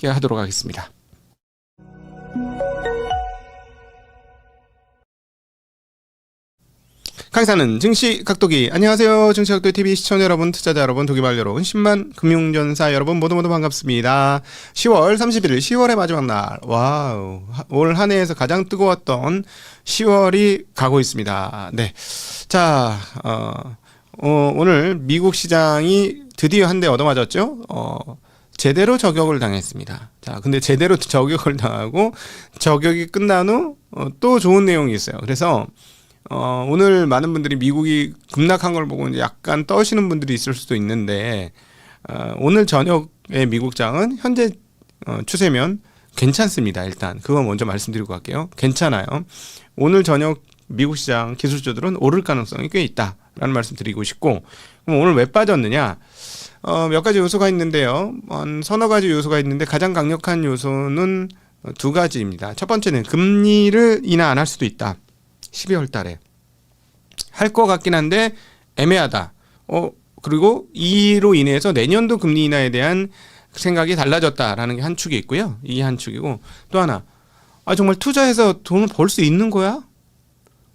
하도록 하겠습니다. 강의사는 증시각도기. 안녕하세요. 증시각도TV 시청자 여러분, 투자자 여러분, 도기말 여러분, 10만 금융전사 여러분 모두 반갑습니다. 10월 31일 10월의 마지막 날. 와우, 올 한 해에서 가장 뜨거웠던 10월이 가고 있습니다. 네, 자 오늘 미국 시장이 드디어 한 대 얻어맞았죠. 제대로 저격을 당했습니다. 자, 근데 제대로 저격을 당하고 저격이 끝난 후 또 좋은 내용이 있어요. 그래서 오늘 많은 분들이 미국이 급락한 걸 보고 이제 약간 떠시는 분들이 있을 수도 있는데, 오늘 저녁에 미국장은 현재 추세면 괜찮습니다. 일단 그거 먼저 말씀드리고 갈게요. 괜찮아요. 오늘 저녁 미국 시장 기술주들은 오를 가능성이 꽤 있다라는 말씀 드리고 싶고, 그럼 오늘 왜 빠졌느냐? 몇 가지 요소가 있는데요. 서너 가지 요소가 있는데 가장 강력한 요소는 두 가지입니다. 첫 번째는 금리를 인하 안 할 수도 있다. 12월 달에 할 것 같긴 한데 애매하다. 그리고 이로 인해서 내년도 금리 인하에 대한 생각이 달라졌다라는 게 한 축이 있고요. 이 한 축이고, 또 하나, 정말 투자해서 돈을 벌 수 있는 거야?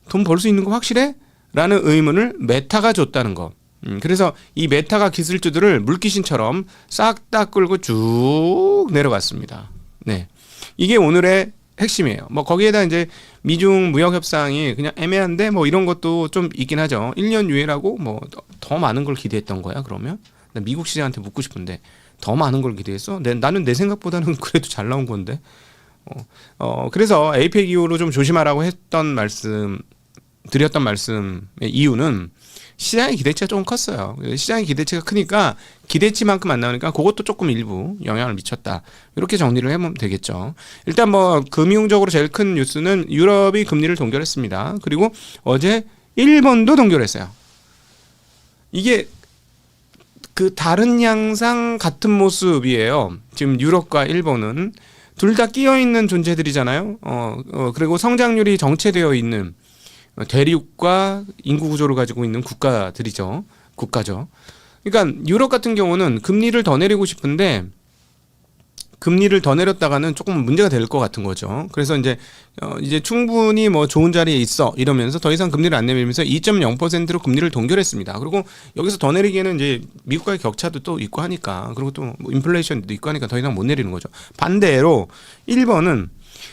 돈 벌 수 있는 거 확실해? 라는 의문을 메타가 줬다는 거. 그래서 이 메타가 기술주들을 물귀신처럼 싹 다 끌고 쭉 내려갔습니다. 네, 이게 오늘의 핵심이에요. 뭐 거기에다 이제 미중 무역 협상이 그냥 애매한데 뭐 이런 것도 좀 있긴 하죠. 1년 유예라고 뭐 더 많은 걸 기대했던 거야 그러면? 나 미국 시장한테 묻고 싶은데 더 많은 걸 기대했어? 나는 내 생각보다는 그래도 잘 나온 건데. 그래서 에이펙 이후로 좀 조심하라고 드렸던 말씀의 이유는 시장의 기대치가 조금 컸어요. 시장의 기대치가 크니까 기대치만큼 안 나오니까 그것도 조금 일부 영향을 미쳤다. 이렇게 정리를 해보면 되겠죠. 일단 뭐 금융적으로 제일 큰 뉴스는 유럽이 금리를 동결했습니다. 그리고 어제 일본도 동결했어요. 이게 그 다른 양상 같은 모습이에요. 지금 유럽과 일본은 둘 다 끼어있는 존재들이잖아요. 그리고 성장률이 정체되어 있는 대륙과 인구 구조를 가지고 있는 국가죠. 그러니까 유럽 같은 경우는 금리를 더 내리고 싶은데 금리를 더 내렸다가는 조금 문제가 될 것 같은 거죠. 그래서 이제 충분히 뭐 좋은 자리에 있어 이러면서 더 이상 금리를 안 내리면서 2.0%로 금리를 동결했습니다. 그리고 여기서 더 내리기에는 이제 미국과의 격차도 또 있고 하니까, 그리고 또 뭐 인플레이션도 있고 하니까 더 이상 못 내리는 거죠. 반대로 일본은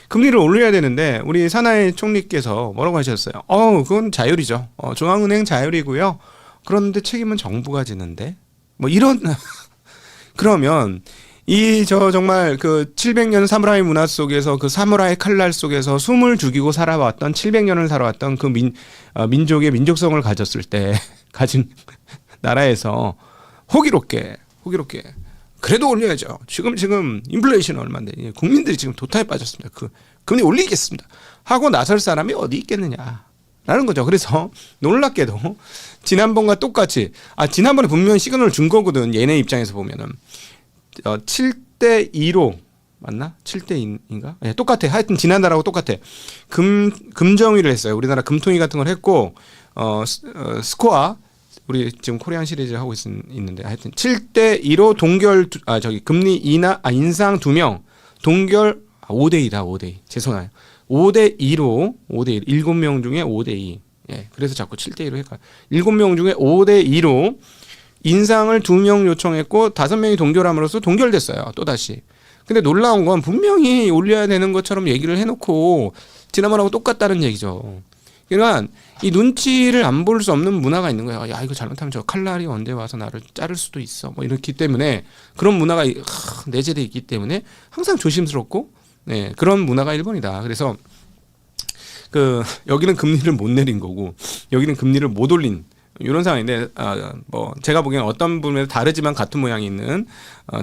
금리를 올려야 되는데 우리 사나이 총리께서 뭐라고 하셨어요? 그건 자율이죠. 중앙은행 자율이고요. 그런데 책임은 정부가 지는데 뭐 이런 그러면 정말 그 700년 사무라이 문화 속에서, 그 사무라이 칼날 속에서 숨을 죽이고 살아왔던 700년을 살아왔던 그 민족의 민족성을 가졌을 때 가진 나라에서 호기롭게 그래도 올려야죠. 지금 인플레이션 얼마인데 국민들이 지금 도타에 빠졌습니다. 그 금리 올리겠습니다 하고 나설 사람이 어디 있겠느냐라는 거죠. 그래서 놀랍게도 지난번과 똑같이, 지난번에 분명히 시그널을 준 거거든. 얘네 입장에서 보면은 7대2로 맞나? 7대2인가? 네, 똑같아. 하여튼 지난달하고 똑같아. 금정위를 했어요. 우리나라 금통위 같은 걸 했고, 스코어, 우리 지금 코리안 시리즈 하고 있는데 하여튼 7대2로 동결, 금리 인상 2명, 동결 5대2다. 5대2. 죄송해요. 5대2로 7명 중에 5대2. 예. 그래서 자꾸 7대2로 헷갈려. 7명 중에 5대2로 인상을 2명 요청했고 5명이 동결함으로써 동결됐어요. 또다시. 근데 놀라운 건 분명히 올려야 되는 것처럼 얘기를 해놓고 지난번하고 똑같다는 얘기죠. 그러니까 이 눈치를 안 볼 수 없는 문화가 있는 거예요. 야, 이거 잘못하면 저 칼날이 언제 와서 나를 자를 수도 있어. 뭐 이렇기 때문에, 그런 문화가 내재되어 있기 때문에 항상 조심스럽고, 네, 그런 문화가 일본이다. 그래서 여기는 금리를 못 내린 거고 여기는 금리를 못 올린 이런 상황인데, 뭐 제가 보기에는 어떤 부분에서 다르지만 같은 모양이 있는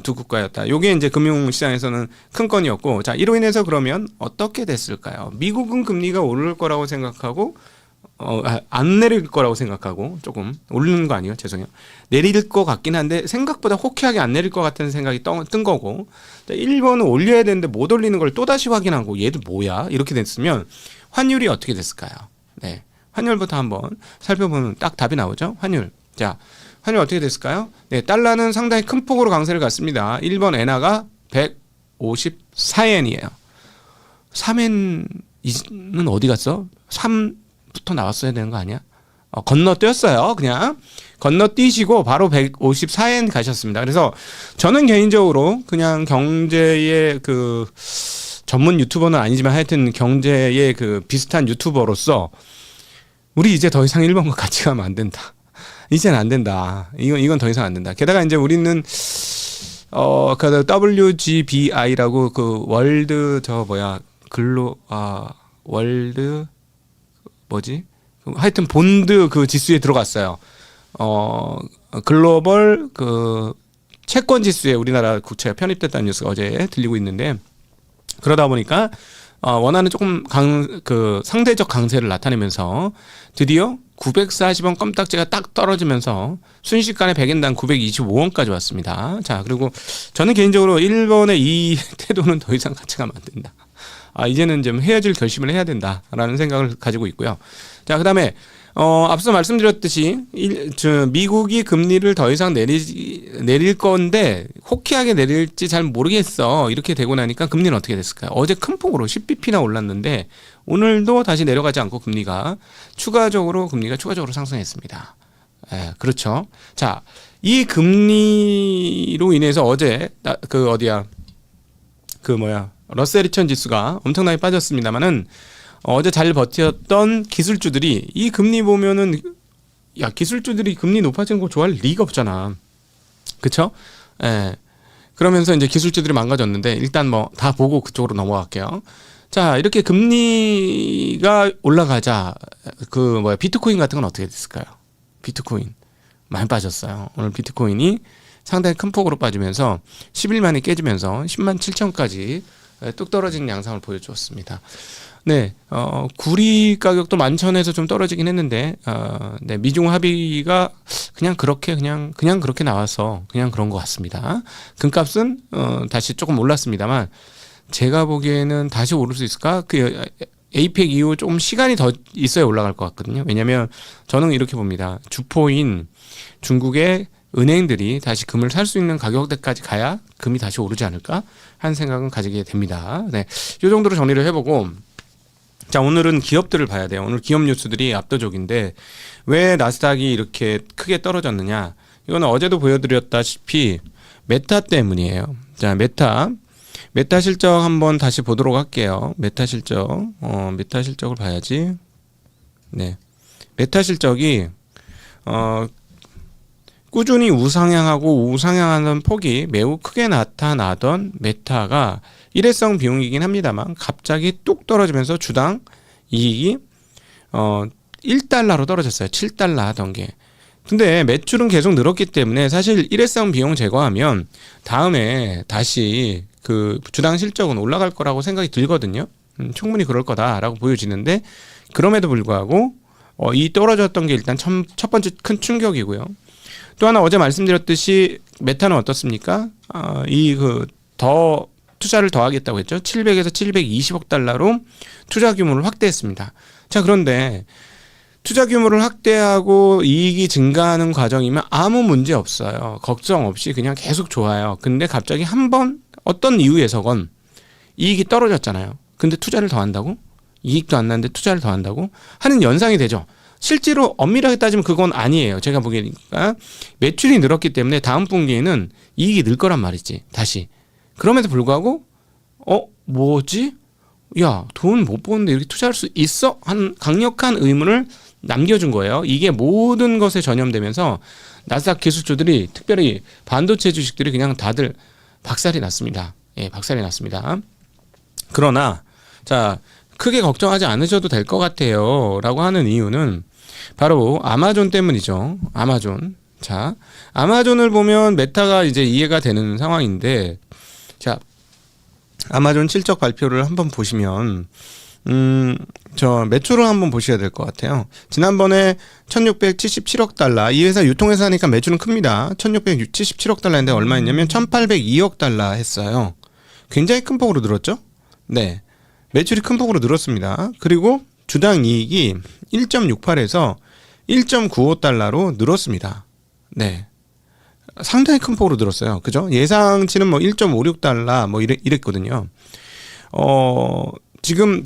두 국가였다. 요게 이제 금융시장에서는 큰 건이었고, 자, 이로 인해서 그러면 어떻게 됐을까요? 미국은 금리가 오를 거라고 생각하고 안 내릴 거라고 생각하고, 조금 오르는 거 아니에요? 죄송해요. 내릴 것 같긴 한데 생각보다 호쾌하게 안 내릴 것 같은 생각이 뜬 거고, 일본은 올려야 되는데 못 올리는 걸 또다시 확인하고 얘도 뭐야? 이렇게 됐으면 환율이 어떻게 됐을까요? 네. 환율부터 한번 살펴보면 딱 답이 나오죠. 환율. 자, 환율 어떻게 됐을까요? 네, 달러는 상당히 큰 폭으로 강세를 갔습니다. 일본 엔화가 154엔이에요. 3엔은 어디 갔어? 3부터 나왔어야 되는 거 아니야? 건너뛰었어요. 그냥 건너뛰시고 바로 154엔 가셨습니다. 그래서 저는 개인적으로 그냥 경제의 그 전문 유튜버는 아니지만 하여튼 경제의 그 비슷한 유튜버로서 우리 이제 더 이상 일본과 같이 가면 안 된다. 이제는 안 된다. 이건 더 이상 안 된다. 게다가 이제 우리는 그 WGBI라고 그 월드 월드 뭐지? 하여튼 본드 그 지수에 들어갔어요. 글로벌 그 채권 지수에 우리나라 국채가 편입됐다는 뉴스가 어제 들리고 있는데 그러다 보니까 원화는 조금 그 상대적 강세를 나타내면서 드디어 940원 껌딱지가 딱 떨어지면서 순식간에 100엔당 925원까지 왔습니다. 자, 그리고 저는 개인적으로 일본의 이 태도는 더 이상 같이 가면 안 된다. 이제는 좀 헤어질 결심을 해야 된다라는 생각을 가지고 있고요. 자, 그다음에 앞서 말씀드렸듯이 미국이 금리를 더 이상 내릴 건데 호키하게 내릴지 잘 모르겠어. 이렇게 되고 나니까 금리는 어떻게 됐을까요? 어제 큰 폭으로 10bp나 올랐는데 오늘도 다시 내려가지 않고 금리가 추가적으로 상승했습니다. 그렇죠. 자, 이 금리로 인해서 어제 러셀 2000 지수가 엄청나게 빠졌습니다만은 어제 잘 버텼던 기술주들이 이 금리 보면은 기술주들이 금리 높아진 거 좋아할 리가 없잖아. 그쵸? 그러면서 이제 기술주들이 망가졌는데 일단 뭐 다 보고 그쪽으로 넘어갈게요. 자, 이렇게 금리가 올라가자 비트코인 같은 건 어떻게 됐을까요? 비트코인 많이 빠졌어요. 오늘 비트코인이 상당히 큰 폭으로 빠지면서 10일 만에 깨지면서 10만 7천까지 뚝 떨어지는 양상을 보여주었습니다. 네, 구리 가격도 11,000에서 좀 떨어지긴 했는데, 네, 미중 합의가 그냥 그렇게 나와서 그냥 그런 것 같습니다. 금값은, 다시 조금 올랐습니다만, 제가 보기에는 다시 오를 수 있을까? 에이펙 이후 조금 시간이 더 있어야 올라갈 것 같거든요. 왜냐면 저는 이렇게 봅니다. 주포인 중국의 은행들이 다시 금을 살 수 있는 가격대까지 가야 금이 다시 오르지 않을까 하는 생각은 가지게 됩니다. 네, 이 정도로 정리를 해보고, 자, 오늘은 기업들을 봐야 돼요. 오늘 기업 뉴스들이 압도적인데 왜 나스닥이 이렇게 크게 떨어졌느냐? 이거는 어제도 보여드렸다시피 메타 때문이에요. 자, 메타 실적 한번 다시 보도록 할게요. 메타 실적을 봐야지. 네, 메타 실적이 꾸준히 우상향하는 폭이 매우 크게 나타나던 메타가 일회성 비용이긴 합니다만 갑자기 뚝 떨어지면서 주당 이익이 1달러로 떨어졌어요. 7달러 하던 게. 근데 매출은 계속 늘었기 때문에 사실 일회성 비용 제거하면 다음에 다시 그 주당 실적은 올라갈 거라고 생각이 들거든요. 충분히 그럴 거다라고 보여지는데 그럼에도 불구하고 이 떨어졌던 게 일단 첫 번째 큰 충격이고요. 또 하나 어제 말씀드렸듯이 메타는 어떻습니까? 더 투자를 더 하겠다고 했죠. 700에서 720억 달러로 투자 규모를 확대했습니다. 자, 그런데 투자 규모를 확대하고 이익이 증가하는 과정이면 아무 문제 없어요. 걱정 없이 그냥 계속 좋아요. 근데 갑자기 한번 어떤 이유에서건 이익이 떨어졌잖아요. 근데 투자를 더 한다고? 이익도 안 나는데 투자를 더 한다고? 하는 연상이 되죠. 실제로 엄밀하게 따지면 그건 아니에요. 제가 보기에니까 매출이 늘었기 때문에 다음 분기에는 이익이 늘 거란 말이지. 다시. 그럼에도 불구하고 뭐지? 야, 돈 못 버는데 이렇게 투자할 수 있어? 한 강력한 의문을 남겨준 거예요. 이게 모든 것에 전염되면서 나스닥 기술주들이 특별히 반도체 주식들이 그냥 다들 박살이 났습니다. 예, 박살이 났습니다. 그러나 자, 크게 걱정하지 않으셔도 될 것 같아요 라고 하는 이유는 바로 아마존 때문이죠. 아마존. 자, 아마존을 보면 메타가 이제 이해가 되는 상황인데, 자, 아마존 실적 발표를 한번 보시면 저 매출을 한번 보셔야 될 것 같아요. 지난번에 1677억 달러, 이 회사 유통회사니까 매출은 큽니다. 1677억 달러인데 얼마였냐면 1802억 달러 했어요. 굉장히 큰 폭으로 늘었죠? 네, 매출이 큰 폭으로 늘었습니다. 그리고 주당 이익이 1.68에서 1.95달러로 늘었습니다. 네, 상당히 큰 폭으로 늘었어요. 그죠? 예상치는 뭐 1.56달러 뭐 이랬거든요. 지금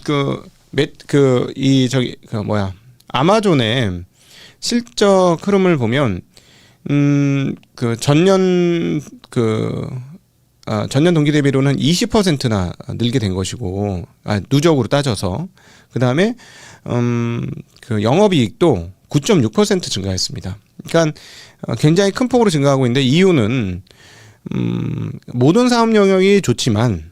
아마존의 실적 흐름을 보면 전년 동기 대비로는 20%나 늘게 된 것이고, 누적으로 따져서. 그 다음에, 영업이익도 9.6% 증가했습니다. 그러니까 굉장히 큰 폭으로 증가하고 있는데, 이유는, 모든 사업 영역이 좋지만,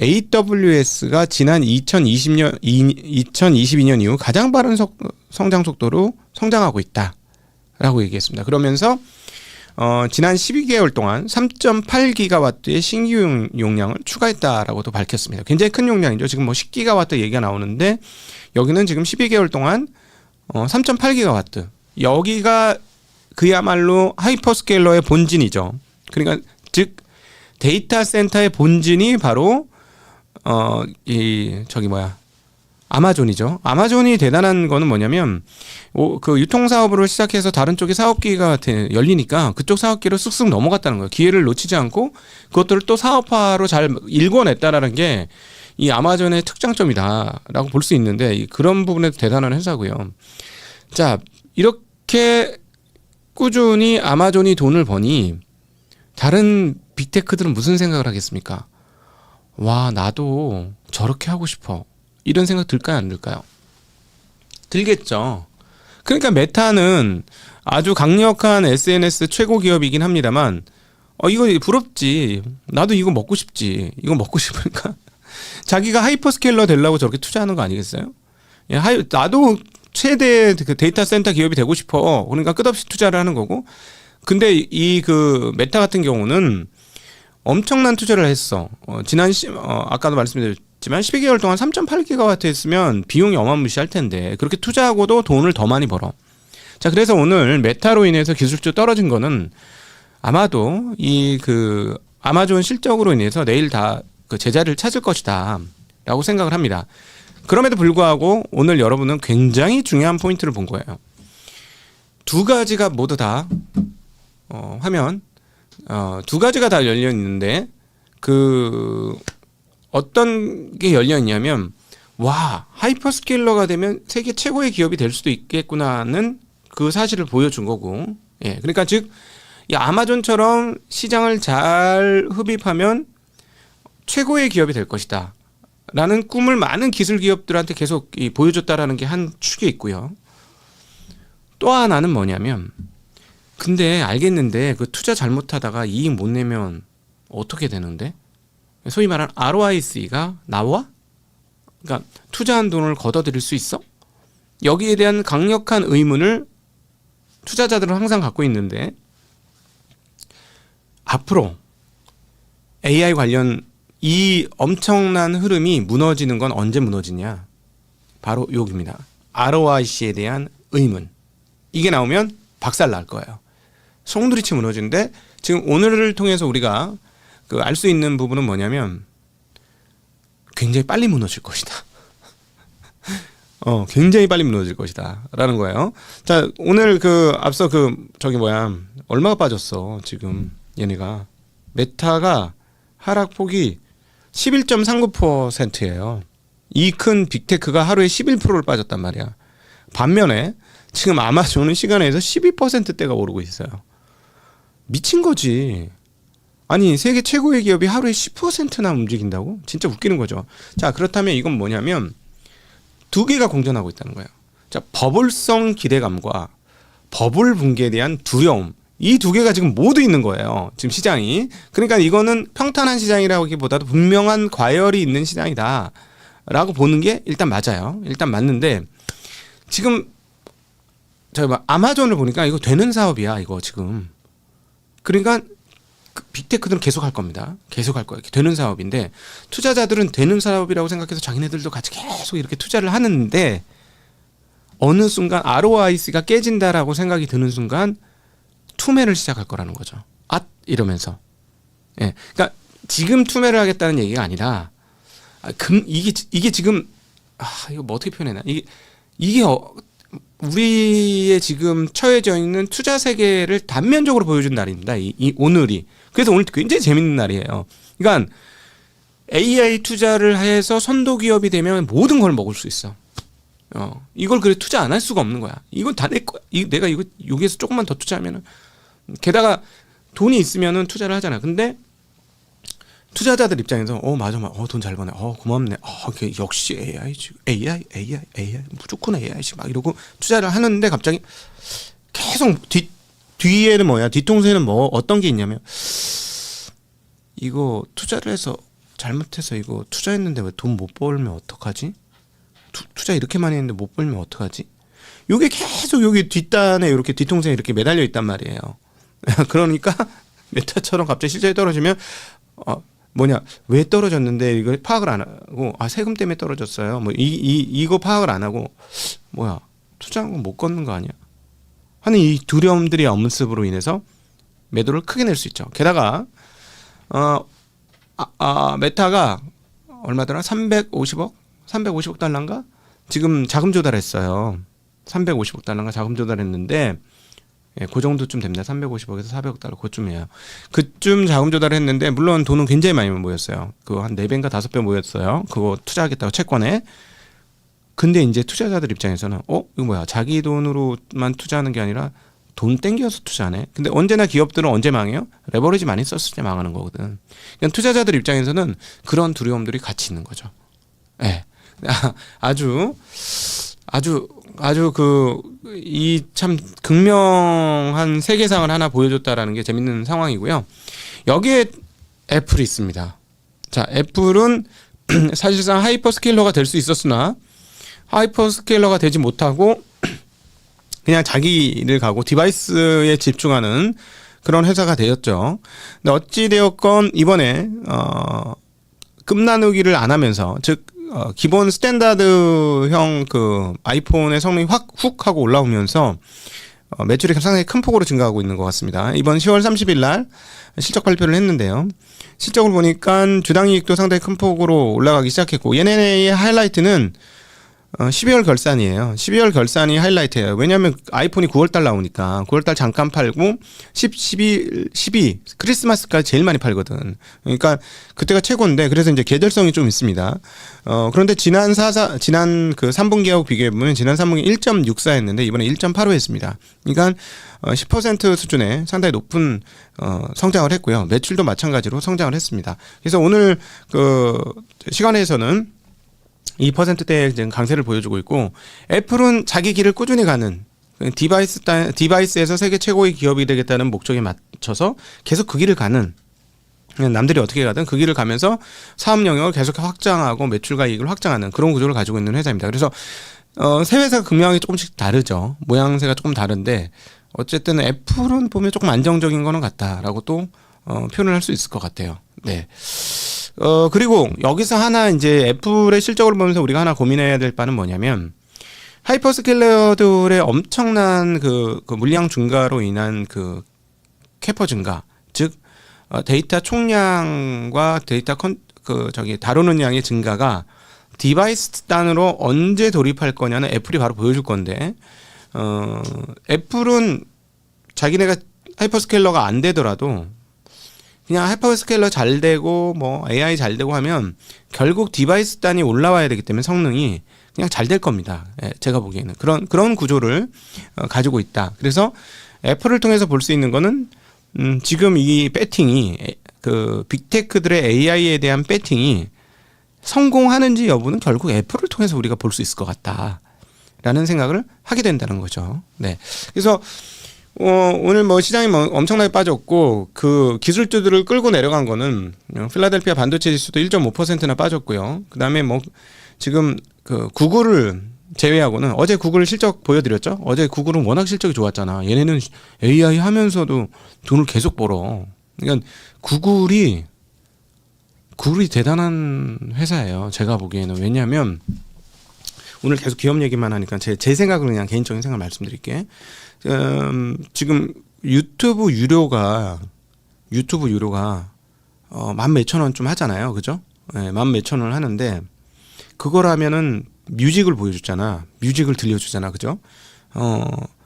AWS가 지난 2022년 이후 가장 빠른 성장 속도로 성장하고 있다라고 얘기했습니다. 그러면서 지난 12개월 동안 3.8기가와트의 신규 용량을 추가했다라고도 밝혔습니다. 굉장히 큰 용량이죠. 지금 뭐 10기가와트 얘기가 나오는데 여기는 지금 12개월 동안 3.8기가와트. 여기가 그야말로 하이퍼스케일러의 본진이죠. 그러니까 즉 데이터 센터의 본진이 바로 아마존이죠. 아마존이 대단한 거는 뭐냐면, 그 유통사업으로 시작해서 다른 쪽에 사업기가 열리니까 그쪽 사업기로 쓱쓱 넘어갔다는 거예요. 기회를 놓치지 않고 그것들을 또 사업화로 잘 일궈냈다라는 게 이 아마존의 특장점이다라고 볼 수 있는데, 그런 부분에도 대단한 회사고요. 자, 이렇게 꾸준히 아마존이 돈을 버니 다른 빅테크들은 무슨 생각을 하겠습니까? 와, 나도 저렇게 하고 싶어. 이런 생각 들까요, 안 들까요? 들겠죠. 그러니까 메타는 아주 강력한 SNS 최고 기업이긴 합니다만, 이거 부럽지. 나도 이거 먹고 싶지. 이거 먹고 싶으니까. 자기가 하이퍼스케일러 되려고 저렇게 투자하는 거 아니겠어요? 나도 최대 데이터 센터 기업이 되고 싶어. 그러니까 끝없이 투자를 하는 거고. 근데 메타 같은 경우는 엄청난 투자를 했어. 아까도 말씀드렸지만 12개월 동안 3.8기가와트 했으면 비용이 어마무시할 텐데 그렇게 투자하고도 돈을 더 많이 벌어. 자, 그래서 오늘 메타로 인해서 기술적으로 떨어진 거는 아마도 아마존 실적으로 인해서 내일 다 그 제자리를 찾을 것이다 라고 생각을 합니다. 그럼에도 불구하고 오늘 여러분은 굉장히 중요한 포인트를 본 거예요. 두 가지가 모두 다 화면 두 가지가 다 열려 있는데 어떤 게 열려 있냐면, 와, 하이퍼스케일러가 되면 세계 최고의 기업이 될 수도 있겠구나는 그 사실을 보여준 거고, 예, 그러니까 즉 이 아마존처럼 시장을 잘 흡입하면 최고의 기업이 될 것이다 라는 꿈을 많은 기술 기업들한테 계속 보여줬다라는 게 한 축이 있고요. 또 하나는 뭐냐면, 근데 알겠는데 그 투자 잘못하다가 이익 못 내면 어떻게 되는데? 소위 말하는 ROIC가 나와? 그러니까 투자한 돈을 걷어들일 수 있어? 여기에 대한 강력한 의문을 투자자들은 항상 갖고 있는데, 앞으로 AI 관련 이 엄청난 흐름이 무너지는 건 언제 무너지냐? 바로 여기입니다. ROIC에 대한 의문. 이게 나오면 박살 날 거예요. 송두리째 무너지는데, 지금 오늘을 통해서 우리가 알 수 있는 부분은 뭐냐면 굉장히 빨리 무너질 것이다. 굉장히 빨리 무너질 것이다 라는 거예요. 자, 오늘 앞서 얼마가 빠졌어 지금 얘네가. 메타가 하락폭이 11.39%예요. 이 큰 빅테크가 하루에 11%를 빠졌단 말이야. 반면에 지금 아마존은 시간에서 12%대가 오르고 있어요. 미친 거지. 아니, 세계 최고의 기업이 하루에 10%나 움직인다고? 진짜 웃기는 거죠. 자, 그렇다면 이건 뭐냐면 두 개가 공존하고 있다는 거예요. 자, 버블성 기대감과 버블 붕괴에 대한 두려움. 이 두 개가 지금 모두 있는 거예요. 지금 시장이. 그러니까 이거는 평탄한 시장이라고 하기보다도 분명한 과열이 있는 시장이다 라고 보는 게 일단 맞아요. 일단 맞는데, 지금 아마존을 보니까 이거 되는 사업이야, 이거 지금. 그러니까 빅테크들은 계속 할 겁니다. 계속 할 거예요. 되는 사업인데, 투자자들은 되는 사업이라고 생각해서 자기네들도 같이 계속 이렇게 투자를 하는데, 어느 순간 ROIC가 깨진다라고 생각이 드는 순간 투매를 시작할 거라는 거죠. 이러면서. 예. 그러니까 지금 투매를 하겠다는 얘기가 아니라, 이게 지금, 이거 뭐 어떻게 표현해나? 이게 우리의 지금 처해져 있는 투자 세계를 단면적으로 보여준 날입니다. 이 오늘이. 그래서 오늘 굉장히 재밌는 날이에요. 그러니까 AI 투자를 해서 선도 기업이 되면 모든 걸 먹을 수 있어. 이걸 그래 투자 안 할 수가 없는 거야. 이건 다 내 거야. 내가 이거 여기에서 조금만 더 투자하면은 게다가 돈이 있으면은 투자를 하잖아. 근데 투자자들 입장에서 맞아 돈 잘 버네. 고맙네. 역시 AI 무조건 AI지 막 이러고 투자를 하는데 갑자기 계속 뒤에는 뭐야? 뒤통수에는 뭐 어떤 게 있냐면 이거 투자를 해서 잘못해서 이거 투자했는데 왜 돈 못 벌면 어떡하지? 투자 이렇게 많이 했는데 못 벌면 어떡하지? 요게 계속 여기 뒷단에 이렇게 뒤통수에 이렇게 매달려 있단 말이에요. 그러니까 메타처럼 갑자기 실적이 떨어지면 왜 떨어졌는데 이걸 파악을 안 하고 세금 때문에 떨어졌어요. 뭐 이거 파악을 안 하고 투자한 거 못 걷는 거 아니야? 하는 이 두려움들이 엄습으로 인해서 매도를 크게 낼 수 있죠. 게다가 메타가 얼마더라? 350억 달러인가? 지금 자금 조달했어요. 350억 달러인가 자금 조달했는데 그 정도쯤 됩니다. 350억에서 400억 달러 그쯤이에요. 그쯤 자금 조달했는데 물론 돈은 굉장히 많이 모였어요. 그거 한 4배인가 5배 모였어요. 그거 투자하겠다고 채권에. 근데 이제 투자자들 입장에서는 이거 뭐야? 자기 돈으로만 투자하는 게 아니라 돈 땡겨서 투자하네. 근데 언제나 기업들은 언제 망해요? 레버리지 많이 썼을 때 망하는 거거든. 그러니까 투자자들 입장에서는 그런 두려움들이 같이 있는 거죠. 예. 아주 이 참 극명한 세계상을 하나 보여줬다라는 게 재밌는 상황이고요. 여기에 애플이 있습니다. 자, 애플은 사실상 하이퍼스케일러가 될 수 있었으나 하이퍼스케일러가 되지 못하고 그냥 자기를 가고 디바이스에 집중하는 그런 회사가 되었죠. 근데 어찌되었건 이번에 급나누기를 안 하면서 즉 기본 스탠다드형 그 아이폰의 성능이 훅 하고 올라오면서 매출이 상당히 큰 폭으로 증가하고 있는 것 같습니다. 이번 10월 30일 날 실적 발표를 했는데요. 실적을 보니까 주당이익도 상당히 큰 폭으로 올라가기 시작했고 얘네의 하이라이트는 12월 결산이에요. 12월 결산이 하이라이트예요. 왜냐하면 아이폰이 9월달 나오니까 9월달 잠깐 팔고 12 크리스마스까지 제일 많이 팔거든. 그러니까 그때가 최고인데 그래서 이제 계절성이 좀 있습니다. 그런데 지난 그 3분기하고 비교해보면 지난 3분기 1.64했는데 이번에 1.85 했습니다. 그러니까 10% 수준의 상당히 높은 성장을 했고요. 매출도 마찬가지로 성장을 했습니다. 그래서 오늘 그 시간에서는 2%대의 강세를 보여주고 있고 애플은 자기 길을 꾸준히 가는 디바이스에서 세계 최고의 기업이 되겠다는 목적에 맞춰서 계속 그 길을 가는 남들이 어떻게 가든 그 길을 가면서 사업 영역을 계속 확장하고 매출과 이익을 확장하는 그런 구조를 가지고 있는 회사입니다. 그래서 세 회사가 극명하게 조금씩 다르죠. 모양새가 조금 다른데 어쨌든 애플은 보면 조금 안정적인 거는 같다라고 또 표현을 할 수 있을 것 같아요. 네. 그리고 여기서 하나 이제 애플의 실적을 보면서 우리가 하나 고민해야 될 바는 뭐냐면 하이퍼스케일러들의 엄청난 그 물량 증가로 인한 그 캐퍼 증가, 즉 데이터 총량과 데이터 다루는 양의 증가가 디바이스 단으로 언제 돌입할 거냐는 애플이 바로 보여줄 건데 애플은 자기네가 하이퍼스케일러가 안 되더라도 그냥 하이퍼스케일러 잘 되고 뭐 AI 잘 되고 하면 결국 디바이스 단이 올라와야 되기 때문에 성능이 그냥 잘 될 겁니다. 제가 보기에는 그런 구조를 가지고 있다. 그래서 애플을 통해서 볼 수 있는 거는 지금 이 배팅이 그 빅테크들의 AI에 대한 배팅이 성공하는지 여부는 결국 애플을 통해서 우리가 볼 수 있을 것 같다라는 생각을 하게 된다는 거죠. 네. 그래서 오늘 뭐 시장이 뭐 엄청나게 빠졌고 그 기술주들을 끌고 내려간 거는 필라델피아 반도체 지수도 1.5%나 빠졌고요. 그다음에 뭐 지금 그 구글을 제외하고는 어제 구글 실적 보여드렸죠. 어제 구글은 워낙 실적이 좋았잖아. 얘네는 AI 하면서도 돈을 계속 벌어. 그러니까 구글이 대단한 회사예요. 제가 보기에는. 왜냐하면 오늘 계속 기업 얘기만 하니까 제 생각을 그냥 개인적인 생각 말씀드릴게. 지금 유튜브 유료가 14,000원 좀 하잖아요. 그죠? 네, 14,000원을 하는데 그걸 하면은 뮤직을 보여주잖아. 뮤직을 들려주잖아. 그죠?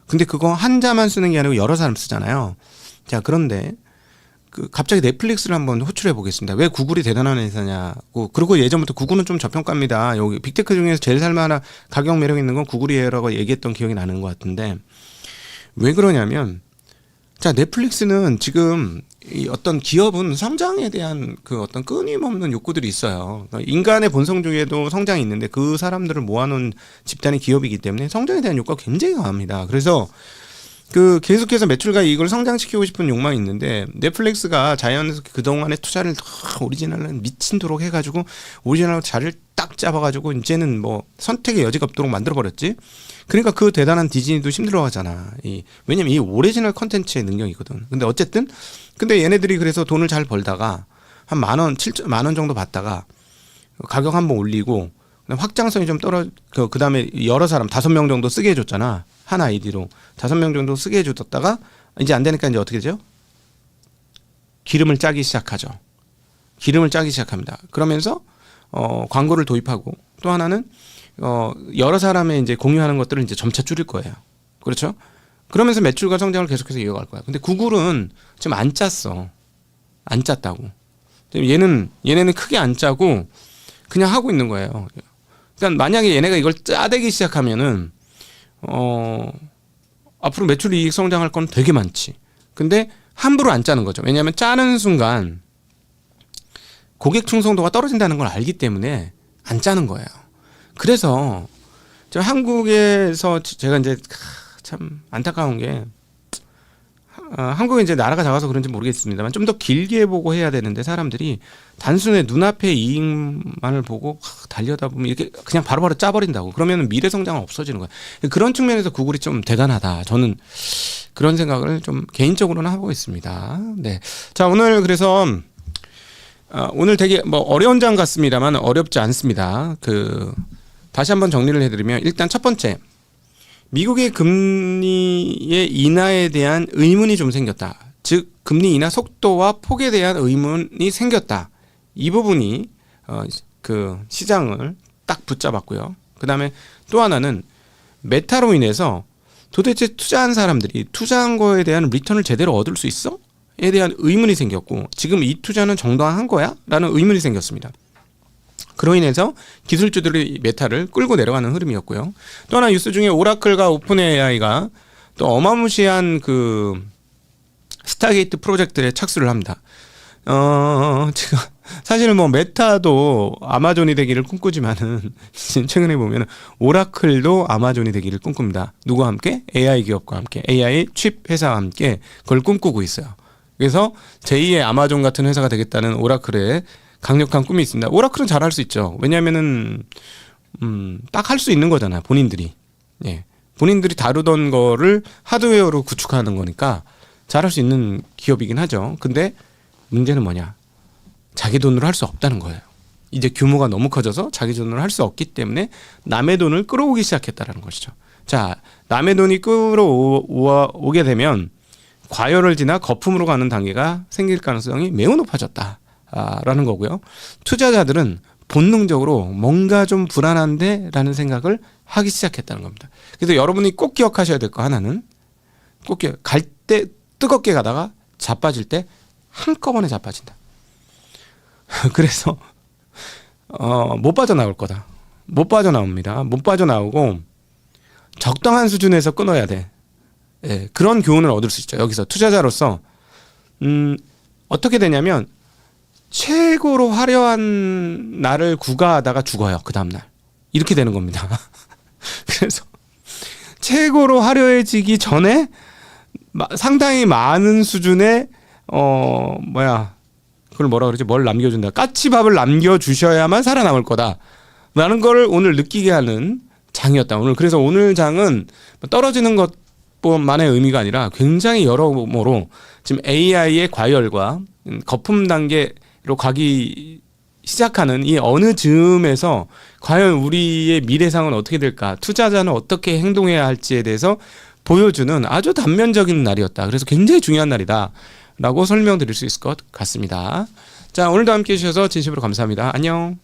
근데 그거 한자만 쓰는 게 아니고 여러 사람 쓰잖아요. 자, 그런데 갑자기 넷플릭스를 한번 호출해 보겠습니다. 왜 구글이 대단한 회사냐고. 그리고 예전부터 구글은 좀 저평가입니다. 여기 빅테크 중에서 제일 살만한 가격 매력 있는 건 구글이에요라고 얘기했던 기억이 나는 것 같은데, 왜 그러냐면, 자, 넷플릭스는 지금 이 어떤 기업은 성장에 대한 그 어떤 끊임없는 욕구들이 있어요. 그러니까 인간의 본성 중에도 성장이 있는데 그 사람들을 모아놓은 집단이 기업이기 때문에 성장에 대한 욕구가 굉장히 강합니다. 그래서 계속해서 매출과 이익을 성장시키고 싶은 욕망이 있는데, 넷플릭스가 자연스럽게 그동안의 투자를 더 오리지널을 미친도록 해가지고 오리지널 자리를 딱 잡아가지고 이제는 뭐 선택의 여지가 없도록 만들어버렸지. 그러니까 그 대단한 디즈니도 힘들어하잖아. 왜냐면 이 오리지널 컨텐츠의 능력이거든. 근데 얘네들이 그래서 돈을 잘 벌다가 한 10,000원 정도 받다가 가격 한번 올리고 확장성이 좀 그 다음에 여러 사람 5명 정도 쓰게 해줬잖아. 한 아이디로 5명 정도 쓰게 해줬다가 이제 안 되니까 이제 어떻게 되죠? 기름을 짜기 시작하죠. 기름을 짜기 시작합니다. 그러면서 광고를 도입하고, 또 하나는 여러 사람의 이제 공유하는 것들을 이제 점차 줄일 거예요. 그렇죠? 그러면서 매출과 성장을 계속해서 이어갈 거야. 근데 구글은 지금 안 짰어. 안 짰다고. 얘네는 크게 안 짜고 그냥 하고 있는 거예요. 그러니까 만약에 얘네가 이걸 짜대기 시작하면은 앞으로 매출 이익 성장할 건 되게 많지. 근데 함부로 안 짜는 거죠. 왜냐하면 짜는 순간 고객 충성도가 떨어진다는 걸 알기 때문에 안 짜는 거예요. 그래서 한국에서 제가 이제 참 안타까운 게, 한국은 이제 나라가 작아서 그런지 모르겠습니다만 좀 더 길게 보고 해야 되는데, 사람들이 단순히 눈앞의 이익만을 보고 달려다 보면 이렇게 그냥 바로바로 짜버린다고. 그러면 미래 성장은 없어지는 거야. 그런 측면에서 구글이 좀 대단하다. 저는 그런 생각을 좀 개인적으로는 하고 있습니다. 네. 자, 오늘 그래서 오늘 되게 뭐 어려운 장 같습니다만 어렵지 않습니다. 다시 한번 정리를 해드리면, 일단 첫 번째, 미국의 금리의 인하에 대한 의문이 좀 생겼다. 즉 금리 인하 속도와 폭에 대한 의문이 생겼다. 이 부분이 시장을 딱 붙잡았고요. 그 다음에 또 하나는 메타로 인해서 도대체 투자한 사람들이 투자한 거에 대한 리턴을 제대로 얻을 수 있어? 에 대한 의문이 생겼고, 지금 이 투자는 정당한 거야? 라는 의문이 생겼습니다. 그로 인해서 기술주들이 메타를 끌고 내려가는 흐름이었고요. 또 하나 뉴스 중에 오라클과 오픈 AI가 또 어마무시한 스타게이트 프로젝트에 착수를 합니다. 제가 사실은 뭐 메타도 아마존이 되기를 꿈꾸지만은 최근에 보면 오라클도 아마존이 되기를 꿈꿉니다. 누구와 함께? AI 기업과 함께, AI 칩 회사와 함께 그걸 꿈꾸고 있어요. 그래서 제2의 아마존 같은 회사가 되겠다는 오라클의 강력한 꿈이 있습니다. 오라클은 잘할 수 있죠. 왜냐하면은 딱 할 수 있는 거잖아요. 본인들이. 예. 본인들이 다루던 거를 하드웨어로 구축하는 거니까 잘할 수 있는 기업이긴 하죠. 근데 문제는 뭐냐? 자기 돈으로 할 수 없다는 거예요. 이제 규모가 너무 커져서 자기 돈으로 할 수 없기 때문에 남의 돈을 끌어오기 시작했다라는 것이죠. 자, 남의 돈이 끌어오게 되면 과열을 지나 거품으로 가는 단계가 생길 가능성이 매우 높아졌다. 라는 거고요. 투자자들은 본능적으로 뭔가 좀 불안한데 라는 생각을 하기 시작했다는 겁니다. 그래서 여러분이 꼭 기억하셔야 될 거 하나는, 갈 때 뜨겁게 가다가 자빠질 때 한꺼번에 자빠진다. 그래서 못 빠져나올 거다. 못 빠져나옵니다. 못 빠져나오고 적당한 수준에서 끊어야 돼. 예, 그런 교훈을 얻을 수 있죠. 여기서 투자자로서 어떻게 되냐면, 최고로 화려한 날을 구가하다가 죽어요. 그 다음날. 이렇게 되는 겁니다. 그래서 최고로 화려해지기 전에 상당히 많은 수준의 그걸 뭐라 그러지? 뭘 남겨준다. 까치밥을 남겨주셔야만 살아남을 거다. 라는 걸 오늘 느끼게 하는 장이었다. 그래서 오늘 장은 떨어지는 것뿐만의 의미가 아니라 굉장히 여러모로 지금 AI의 과열과 거품 단계로 가기 시작하는 이 어느 즈음에서 과연 우리의 미래상은 어떻게 될까, 투자자는 어떻게 행동해야 할지에 대해서 보여주는 아주 단면적인 날이었다. 그래서 굉장히 중요한 날이다 라고 설명드릴 수 있을 것 같습니다. 자, 오늘도 함께 해주셔서 진심으로 감사합니다. 안녕.